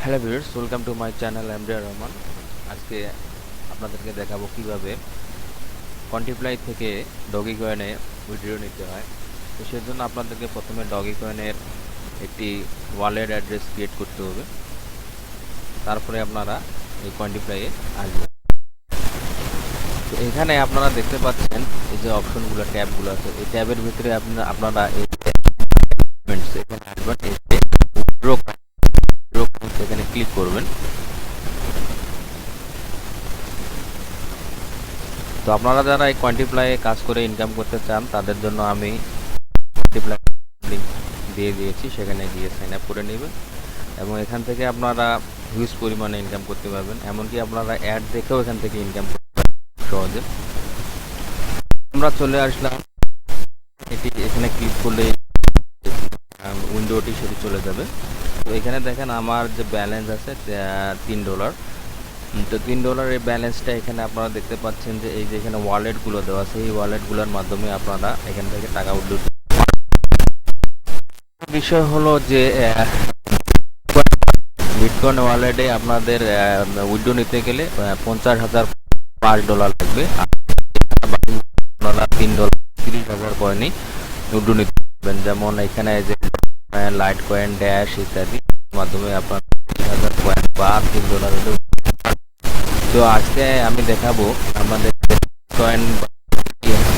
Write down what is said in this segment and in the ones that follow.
Hello viewers, welcome to my channel Rahman. আজকে আপনাদেরকে দেখাবো কিভাবে কোয়ান্টিপ্লাই থেকে ডগি কয়েনে উইথড্র নিতে হয়। তো সেজন্য আপনাদেরকে প্রথমে ডগি কয়েনের একটি ওয়ালেট অ্যাড্রেস ক্রিয়েট করতে হবে। তারপরে আপনারা এই কোয়ান্টিপ্লাইয়ে আসবেন। তো এখানে আপনারা দেখতে পাচ্ছেন এই যে অপশনগুলো, ট্যাবগুলো আছে, এই ট্যাবের ভিতরে আপনারা এই এখানে আসবেন, এই যে উইথড্র এখানে ক্লিক করবেন। তো আপনারা যারা এই কোয়ান্টিপ্লাইয়ে কাজ করে ইনকাম করতে চান তাদের জন্য আমি কোয়ান্টিপ্লাই লিঙ্ক দিয়ে দিয়েছি, সেখানে গিয়ে সাইন আপ করে নেবেন এবং এখান থেকে আপনারা হিউজ পরিমাণে ইনকাম করতে পারবেন। এমনকি আপনারা অ্যাড দেখেও এখান থেকে ইনকাম করতে পারবেন সহজে। আমরা চলে আসলাম, এটি এখানে ক্লিক করলে উইন্ডোটি সেটি চলে যাবে। তো এখানে দেখেন আমার যে ব্যালেন্স আছে $3। তো $3 এই ব্যালেন্সটা এখানে আপনারা দেখতে পাচ্ছেন যে এই যে এখানে ওয়ালেটগুলো দেওয়া আছে, এই ওয়ালেটগুলোর মাধ্যমে আপনারা এখান থেকে টাকা উইথড্র। বিষয় হলো যে বিটকয়েন ওয়ালেটে আপনাদের উইথড্র নিতে গেলে $50,005 লাগবে। আপনারা $3 $30,000 কয়েনই উইথড্র নিতে পারবেন। যেমন এখানে যে লাইট কয়েন, ড্যাশ ইত্যাদি মাধ্যমে আপনার 30,000 কয়েন বা $3 তো আজকে আমি দেখাবো আমাদের কয়েন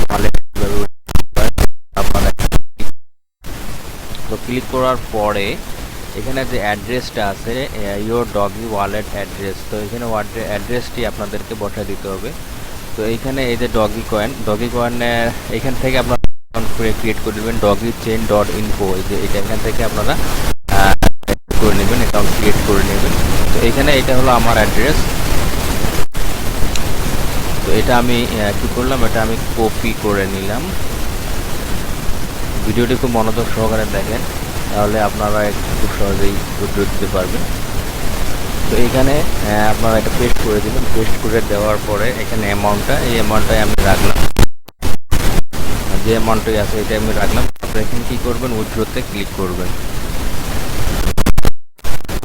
ওয়ালেট আপনারা। তো ক্লিক করার পরে এখানে যে অ্যাড্রেসটা আছে ইয়োর ডগি ওয়ালেট অ্যাড্রেস, তো এখানে অ্যাড্রেসটি আপনাদেরকে বসায় দিতে হবে। তো এইখানে এই যে ডগি কয়েনের এখান থেকে আপনারা ক্রিয়েট করে দেবেন doggychain.info, এই যে এটা এখান থেকে আপনারা করে নেবেন, অ্যাকাউন্ট ক্রিয়েট করে নেবেন। তো এখানে এটা হলো আমার অ্যাড্রেস। তো এটা আমি কি করলাম, এটা আমি কপি করে নিলাম। ভিডিওটি খুব মনোযোগ সহকারে দেখেন, তাহলে আপনারা খুব সহজেই উইথড্র দিতে পারবেন। তো এখানে আপনারা এটা পেস্ট করে দেবেন। পেস্ট করে দেওয়ার পরে এখানে এই অ্যামাউন্টটাই আমি রাখলাম, যে অ্যামাউন্টটাই আছে এটা আমি রাখলাম। তারপরে এখানে কি করবেন, উইথড্রতে ক্লিক করবেন।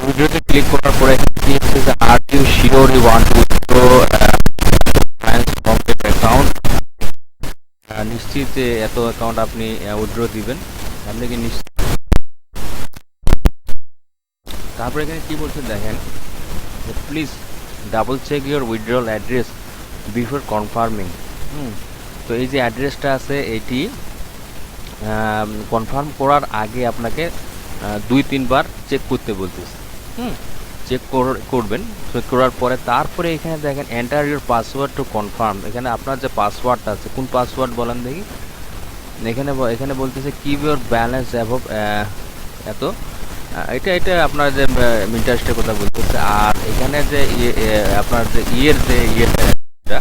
উইথড্রতে ক্লিক করার পরে কি হচ্ছে যে are you sure you want to withdraw account, নিশ্চিত যে এত অ্যাকাউন্ট আপনি উইথড্র দিবেন, আপনি কি নিশ্চিত। তারপরে এখানে কি বলছে দেখেন, please double check your withdrawal address before confirming. তো এই যে অ্যাড্রেসটা আছে এটি কনফার্ম করার আগে আপনাকে 2-3 বার চেক করতে বলতেছে। চেক করবেন। চেক করার পরে তারপরে এখানে দেখেন enter your password to confirm. এখানে আপনার যে পাসওয়ার্ডটা আছে, কোন পাসওয়ার্ড বলেন দেখি। এখানে বলতেছে কিপ ইউর ব্যালেন্স অ্যাবভ এত, এটা আপনার যে ইন্টারেস্টের কথা বলতেছে। আর এখানে যে আপনার যে ইয়েটা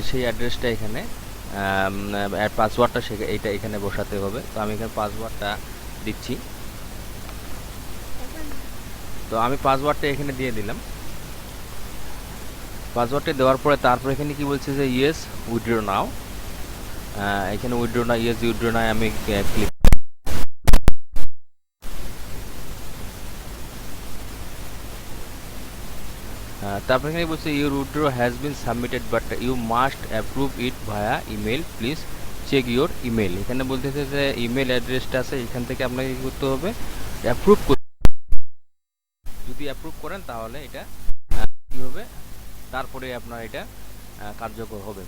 সেই অ্যাড্রেসটা এখানে পাসওয়ার্ডটা এইটা এখানে বসাতে হবে। তো আমি এখানে পাসওয়ার্ডটা দিচ্ছি। তো আমি পাসওয়ার্ডটা এখানে দিয়ে দিলাম। পাসওয়ার্ডটা দেওয়ার পরে তারপরে এখানে কি বলছে যে ইয়েস উইথড্র নাও। এখানে উইথড্র না, ইয়েস উইথড্র নাও আমি ক্লিক। তারপরে এখানে বলছে your withdraw has been submitted but you must approve it via email, please check your email. এখানে বলতেছে যে ইমেল অ্যাড্রেসটা আছে, এখান থেকে আপনাকে কি করতে হবে, অ্যাপ্রুভ করতে। যদি অ্যাপ্রুভ করেন তাহলে এটা কি হবে, তারপরে আপনার এটা কার্যকর হবে।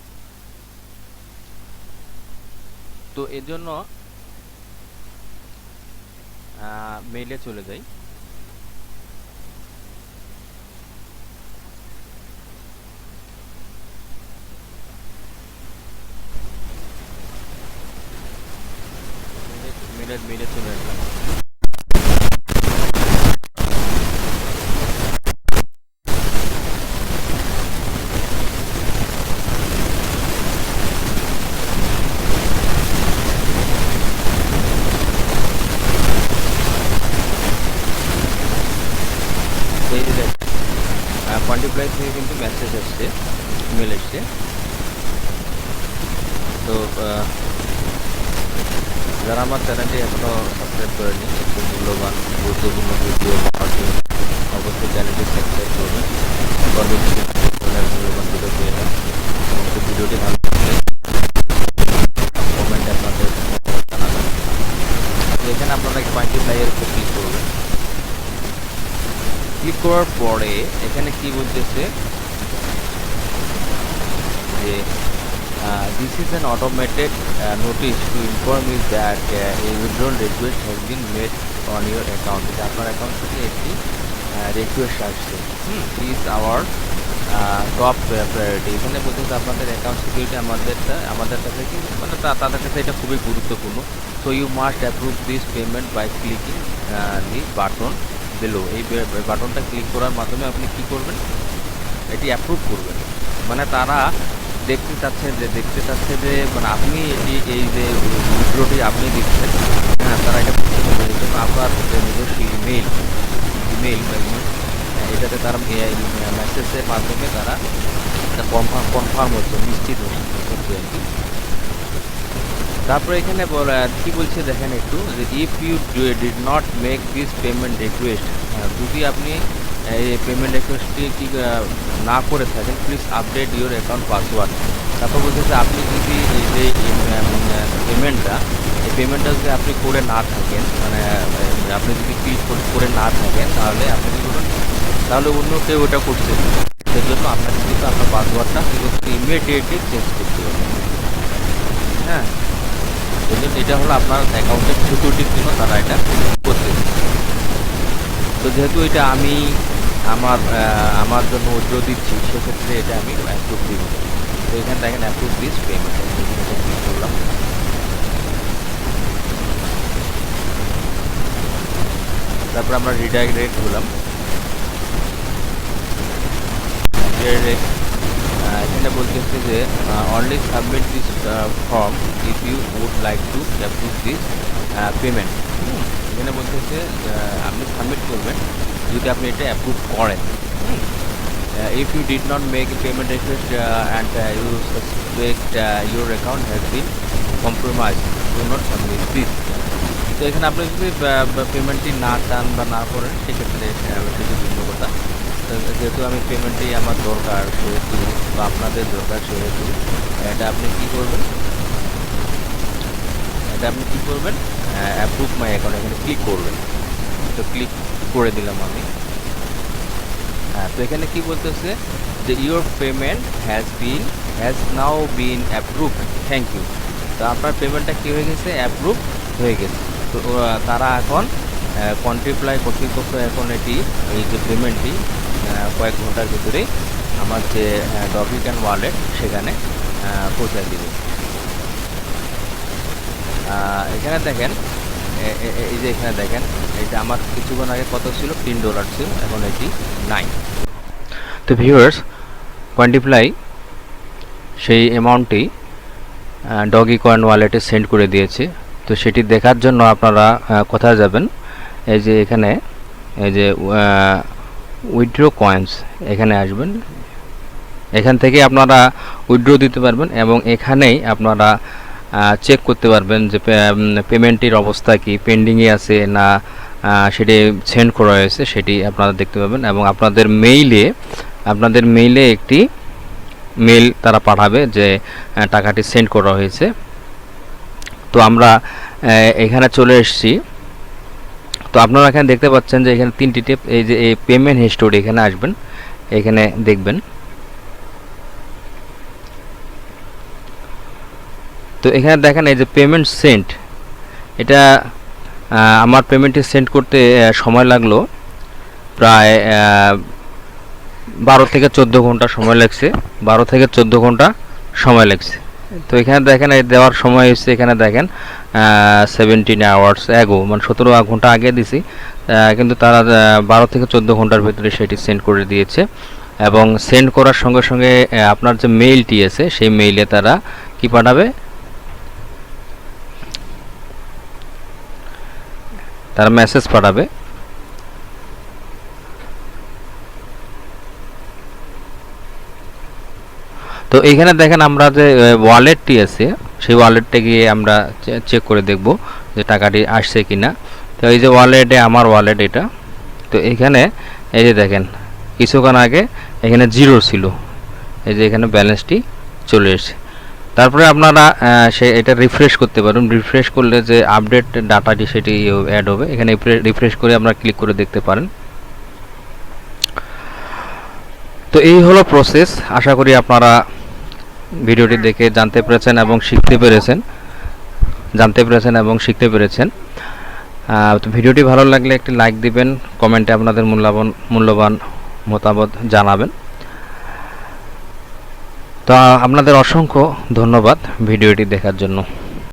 তো এর জন্য মেইলে চলে যাই। মেইলে চলে আসলাম। এই যে কোয়ান্টিপ্লাই থেকে কিন্তু মেসেজ আসছে, ইমেল এসছে। তো যারা আমার চ্যানেলটি এখনো সাবস্ক্রাইব করেনি, একটু মূল্যবান গুরুত্বপূর্ণ ভিডিও পাওয়ার জন্য অবশ্যই ক্লিক করার পরে এখানে কি বলতেছে যে this is an automated notice to inform you that a withdrawal request has been made on your account. এটা আপনার অ্যাকাউন্ট থেকে একটি রিকোয়েস্ট আসছে। Is our top priority. এখানে বলতেছে আপনাদের অ্যাকাউন্ট সিকিউরিটি আমাদের কাছে কি মানে তাদের কাছে এটা খুবই গুরুত্বপূর্ণ। So you must approve this payment by clicking the button below. এই বাটনটা ক্লিক করার মাধ্যমে আপনি কি করবেন, এটি অ্যাপ্রুভ করবেন। মানে তারা দেখতে চাচ্ছে যে মানে আপনি এই যে উইথড্রটি আপনি দিচ্ছেন, হ্যাঁ তারা এটা বুঝতে পারবে। এই জন্য আপনার নিজস্ব ইমেল এটাতে তারা মেসেজের মাধ্যমে তারা এটা কনফার্ম হচ্ছে, নিশ্চিত হচ্ছে আর কি। তারপরে এখানে কি বলছে দেখেন একটু, যে if you did not make this payment request, যদি আপনি এই পেমেন্ট রিকোয়েস্টটি কি না করে থাকেন, please update your account password. তারপর বলতেছে আপনি যদি এই যে এই পেমেন্টটা যদি আপনি করে না থাকেন, মানে আপনি যদি ক্লিক করে না থাকেন, তাহলে আপনি কি করুন, তাহলে অন্য কেউ ওটা করছে, সেই জন্য আপনাকে কিন্তু আপনার পাসওয়ার্ডটা কি করতে ইমিডিয়েটলি চেঞ্জ করতে হবে। হ্যাঁ, এই জন্য এটা হলো আপনার অ্যাকাউন্টের সিকিউরিটির জন্য তারা এটা করতে। তো যেহেতু এটা আমি আমার জন্য উইথড্র দিচ্ছি, সেক্ষেত্রে এটা আমি অ্যাপ্রুভ দিব। তো এখানে দেখেন অ্যাপ্রুভ দিস পেমেন্ট, ক্লিক করলাম। তারপর আমরা রিডাইরেক্ট হলাম। এখানে বলতেছে যে only submit this form if you would like to approve this payment. এখানে বলতেছে আপনি সাবমিট করবেন যদি আপনি এটা অ্যাপ্রুভ করেন। If you did not make a payment request and you suspect your account has been compromise, do not submit this. তো এখানে আপনি যদি পেমেন্টটি না চান বা না করেন, সেক্ষেত্রে সেটি ভিন্ন কথা। যেহেতু আমি পেমেন্টটি আমার দরকার সেহেতু, বা আপনাদের দরকার সেহেতু, এটা আপনি কি করবেন, অ্যাপ্রুভ মাই অ্যাকাউন্ট, এখানে ক্লিক করবেন। তো ক্লিক করে দিলাম আমি। হ্যাঁ, তো এখানে কি বলতেছে যে your payment has now been approve, thank you. তো আপনার পেমেন্টটা কী হয়ে গেছে, অ্যাপ্রুভ হয়ে গেছে। তো তারা এখন কোয়ান্টিপ্লাই কর্তৃপক্ষ এখন এই যে পেমেন্টটি কয়েক ঘন্টার ভিতরেই আমার যে ডগিকয়েন ওয়ালেট সেখানে পৌঁছে দিবে। এখানে দেখেন, এই যে এখানে দেখেন, এটা আমার কিছুক্ষণ আগে কত ছিল, $3 ছিল, এখন এটি 9। তো ভিউয়ার্স, কোয়ান্টিপ্লাই সেই অ্যামাউন্টটি ডগিকয়েন ওয়ালেটে সেন্ড করে দিয়েছে। তো সেটি দেখার জন্য আপনারা কোথায় যাবেন, এই যে এখানে এই যে উইথড্র কয়েন্স, এখানে আসবেন। এখান থেকে আপনারা উইথড্র দিতে পারবেন এবং এখানেই আপনারা চেক করতে পারবেন যে পেমেন্টের অবস্থা কি, পেন্ডিংয়ে আছে না সেটি সেন্ড করা হয়েছে, সেটি আপনারা দেখতে পাবেন। এবং আপনাদের মেইলে একটি মেইল তারা পাঠাবে যে টাকাটি সেন্ড করা হয়েছে। তো আমরা এখানে চলে এসেছি। তো আপনারা এখানে দেখতে পাচ্ছেন যে এখানে 3টি টেপ, এই যে এই পেমেন্ট হিস্টোরি, এখানে আসবেন, এখানে দেখবেন। তো এখানে দেখেন এই যে পেমেন্ট সেন্ট, এটা আমার পেমেন্টটি সেন্ড করতে সময় লাগলো প্রায় 12 থেকে 14 ঘন্টা সময় লাগছে, 12 থেকে 14 ঘন্টা সময় লাগছে। তো এখানে দেখেন এই দেওয়ার সময় হচ্ছে, এখানে দেখেন 17 আওয়ার্স অ্যাগো, মানে 17 ঘন্টা আগে দিছি, কিন্তু তারা 12 থেকে 14 ঘন্টার ভিতরে সেটি সেন্ড করে দিয়েছে। এবং সেন্ড করার সঙ্গে সঙ্গে আপনার যে মেইলটি আছে সেই মেইলে তারা কি পাঠাবে, তারা মেসেজ পাঠাবে। তো এখানে দেখেন আমরা যে ওয়ালেটটি আছে সেই ওয়ালেটটা গিয়ে আমরা চেক করে দেখব যে টাকাটি আসছে কিনা। তো এই যে ওয়ালেটে, আমার ওয়ালেট এটা। তো এখানে এই যে দেখেন কিছুক্ষণ আগে এখানে 0 ছিল, এই যে এখানে ব্যালেন্সটি চলে এসেছে। তারপরে আপনারা এটা রিফ্রেশ করতে পারেন। রিফ্রেশ করলে যে আপডেট ডাটাটি সেটি অ্যাড হবে, এখানে রিফ্রেশ করে আপনারা ক্লিক করে দেখতে পারেন। তো এই হলো প্রসেস। আশা করি আপনারা ভিডিওটি দেখে জানতে পেরেছেন এবং শিখতে পেরেছেন। তো ভিডিওটি ভালো লাগলে একটি লাইক দিবেন, কমেন্টে আপনাদের মূল্যবান মতামত জানাবেন। তো আপনাদের অসংখ্য ধন্যবাদ ভিডিওটি দেখার জন্য।